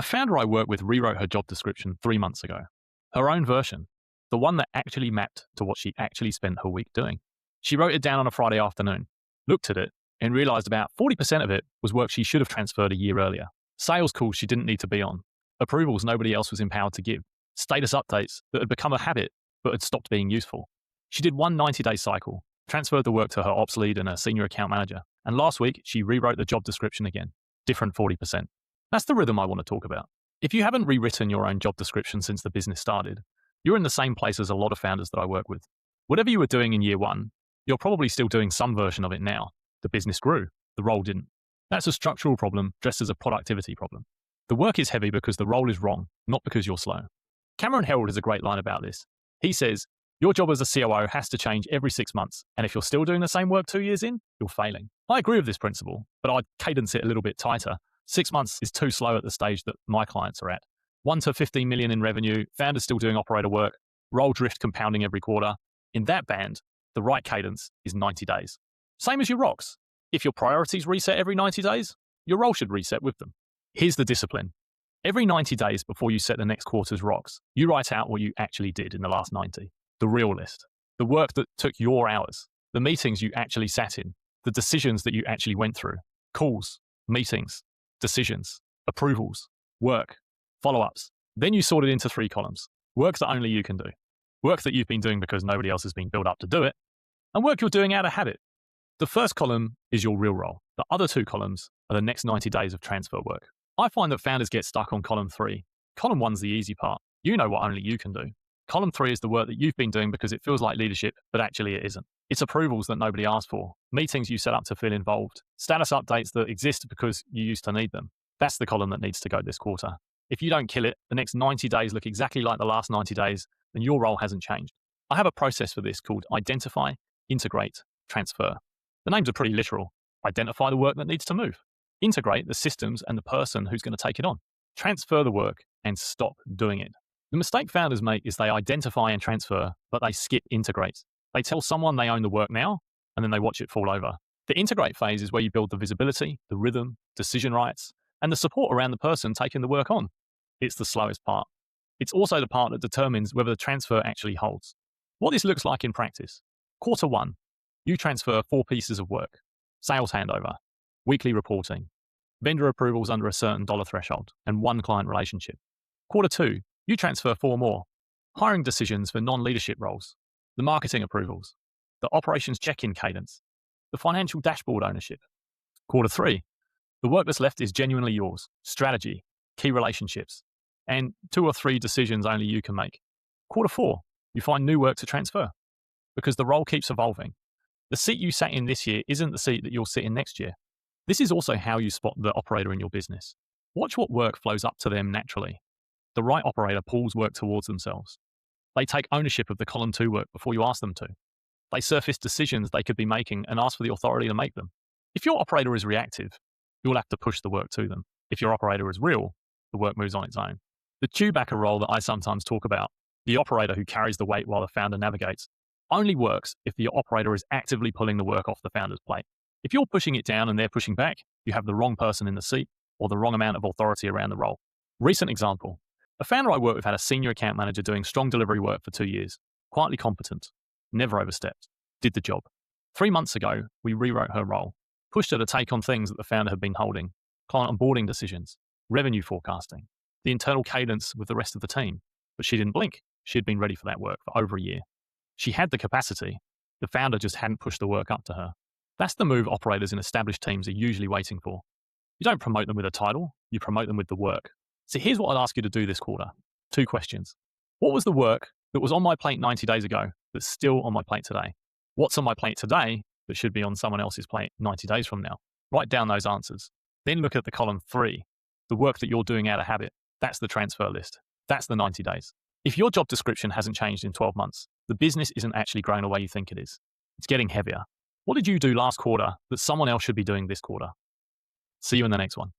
A founder I work with rewrote her job description 3 months ago. Her own version, the one that actually mapped to what she actually spent her week doing. She wrote it down on a Friday afternoon, looked at it, and realized about 40% of it was work she should have transferred a year earlier. Sales calls she didn't need to be on. Approvals nobody else was empowered to give. Status updates that had become a habit but had stopped being useful. She did one 90-day cycle, transferred the work to her ops lead and her senior account manager, and last week she rewrote the job description again. Different 40%. That's the rhythm I want to talk about. If you haven't rewritten your own job description since the business started, you're in the same place as a lot of founders that I work with. Whatever you were doing in year one, you're probably still doing some version of it now. The business grew, the role didn't. That's a structural problem dressed as a productivity problem. The work is heavy because the role is wrong, not because you're slow. Cameron Herold has a great line about this. He says, your job as a COO has to change every 6 months, and if you're still doing the same work 2 years in, you're failing. I agree with this principle, but I'd cadence it a little bit tighter. 6 months is too slow at the stage that my clients are at. 1 to 15 million in revenue, founders still doing operator work, role drift compounding every quarter. In that band, the right cadence is 90 days. Same as your rocks. If your priorities reset every 90 days, your role should reset with them. Here's the discipline. Every 90 days before you set the next quarter's rocks, you write out what you actually did in the last 90. The real list. The work that took your hours. The meetings you actually sat in. The decisions that you actually went through. Calls, meetings, decisions, approvals, work, follow-ups. Then you sort it into 3 columns. Work that only you can do. Work that you've been doing because nobody else has been built up to do it. And work you're doing out of habit. The first column is your real role. The other 2 columns are the next 90 days of transfer work. I find that founders get stuck on column 3. Column 1's the easy part. You know what only you can do. Column 3 is the work that you've been doing because it feels like leadership, but actually it isn't. It's approvals that nobody asked for, meetings you set up to feel involved, status updates that exist because you used to need them. That's the column that needs to go this quarter. If you don't kill it, the next 90 days look exactly like the last 90 days, then your role hasn't changed. I have a process for this called identify, integrate, transfer. The names are pretty literal. Identify the work that needs to move. Integrate the systems and the person who's going to take it on. Transfer the work and stop doing it. The mistake founders make is they identify and transfer, but they skip integrate. They tell someone they own the work now, and then they watch it fall over. The integrate phase is where you build the visibility, the rhythm, decision rights, and the support around the person taking the work on. It's the slowest part. It's also the part that determines whether the transfer actually holds. What this looks like in practice. Quarter 1, you transfer 4 pieces of work. Sales handover, weekly reporting, vendor approvals under a certain dollar threshold, and 1 client relationship. Quarter 2, you transfer 4 more. Hiring decisions for non-leadership roles, the marketing approvals, the operations check-in cadence, the financial dashboard ownership. Quarter 3, the work that's left is genuinely yours, strategy, key relationships, and 2 or 3 decisions only you can make. Quarter 4, you find new work to transfer because the role keeps evolving. The seat you sat in this year isn't the seat that you'll sit in next year. This is also how you spot the operator in your business. Watch what work flows up to them naturally. The right operator pulls work towards themselves. They take ownership of the column 2 work before you ask them to. They surface decisions they could be making and ask for the authority to make them. If your operator is reactive, you'll have to push the work to them. If your operator is real, the work moves on its own. The Chewbacca role that I sometimes talk about, the operator who carries the weight while the founder navigates, only works if the operator is actively pulling the work off the founder's plate. If you're pushing it down and they're pushing back, you have the wrong person in the seat or the wrong amount of authority around the role. Recent example. A founder I work with had a senior account manager doing strong delivery work for 2 years, quietly competent, never overstepped, did the job. 3 months ago, we rewrote her role, pushed her to take on things that the founder had been holding, client onboarding decisions, revenue forecasting, the internal cadence with the rest of the team. But she didn't blink. She had been ready for that work for over a year. She had the capacity. The founder just hadn't pushed the work up to her. That's the move operators in established teams are usually waiting for. You don't promote them with a title, you promote them with the work. So here's what I'd ask you to do this quarter. 2 questions. What was the work that was on my plate 90 days ago that's still on my plate today? What's on my plate today that should be on someone else's plate 90 days from now? Write down those answers. Then look at the column 3, the work that you're doing out of habit. That's the transfer list. That's the 90 days. If your job description hasn't changed in 12 months, the business isn't actually growing the way you think it is. It's getting heavier. What did you do last quarter that someone else should be doing this quarter? See you in the next one.